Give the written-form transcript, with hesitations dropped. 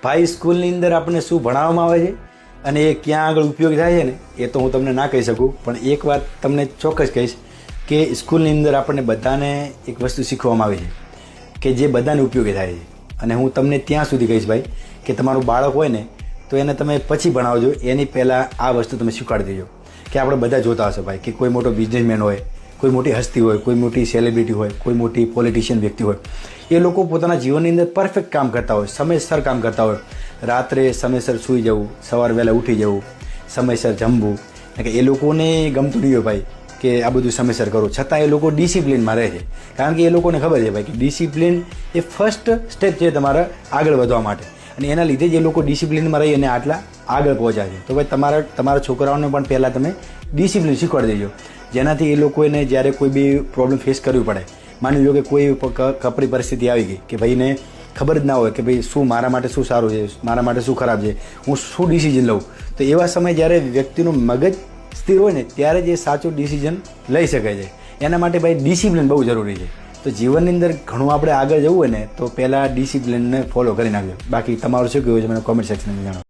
ભાઈ સ્કૂલની અંદર આપણને શું ભણાવવામાં આવે છે અને એ ક્યાં આગળ ઉપયોગી થાય છે ને એ તો હું તમને ના કહી શકું, પણ એક વાત તમને ચોક્કસ કહીશ કે સ્કૂલની અંદર આપણને બધાને એક વસ્તુ શીખવવામાં આવે છે કે જે બધાને ઉપયોગી થાય છે. અને હું તમને ત્યાં સુધી કહીશ ભાઈ કે તમારું બાળક હોય ને તો એને તમે પછી ભણાવજો, એની પહેલાં આ વસ્તુ તમે શીખવાડી દેજો. કે આપણે બધા જોતા હશો ભાઈ કે કોઈ મોટો બિઝનેસમેન હોય, કોઈ મોટી હસ્તી હોય, કોઈ મોટી સેલિબ્રિટી હોય, કોઈ મોટી પોલિટિશિયન વ્યક્તિ હોય, એ લોકો પોતાના જીવનની અંદર પરફેક્ટ કામ કરતા હોય, સમયસર કામ કરતા હોય, રાત્રે સમયસર સૂઈ જવું, સવાર વહેલા ઉઠી જવું, સમયસર જમવું. કે એ લોકોને ગમતું નહીં હોય ભાઈ કે આ બધું સમયસર કરું, છતાં એ લોકો ડિસિપ્લિનમાં રહે છે. કારણ કે એ લોકોને ખબર છે ભાઈ કે ડિસિપ્લિન એ ફર્સ્ટ સ્ટેપ છે તમારા આગળ વધવા માટે, અને એના લીધે જ એ લોકો ડિસિપ્લિનમાં રહી અને આટલા આગળ પહોંચ્યા છે. તો ભાઈ તમારા છોકરાઓને પણ પહેલાં તમે ડિસિપ્લિન શીખવાડી દેજો, જેનાથી એ લોકોને જ્યારે કોઈ બી પ્રોબ્લેમ ફેસ કરવી પડે, માની લો કે કોઈ કપરી પરિસ્થિતિ આવી ગઈ કે ભાઈને ખબર જ ના હોય કે ભાઈ શું મારા માટે શું સારું છે, મારા માટે શું ખરાબ છે, હું શું ડિસિઝન લઉં, તો એવા સમયે જ્યારે વ્યક્તિનું મગજ સ્થિર હોય ને ત્યારે જ એ સાચું ડિસિઝન લઈ શકે છે. એના માટે ભાઈ ડિસિપ્લિન બહુ જરૂરી છે. તો જીવનની અંદર ઘણું આપણે આગળ જવું હોય ને તો પહેલાં ડિસિપ્લિનને ફોલો કરી નાખજો. બાકી તમારું શું કહેવું છે મને કોમેન્ટ સેક્શનમાં જણાવો.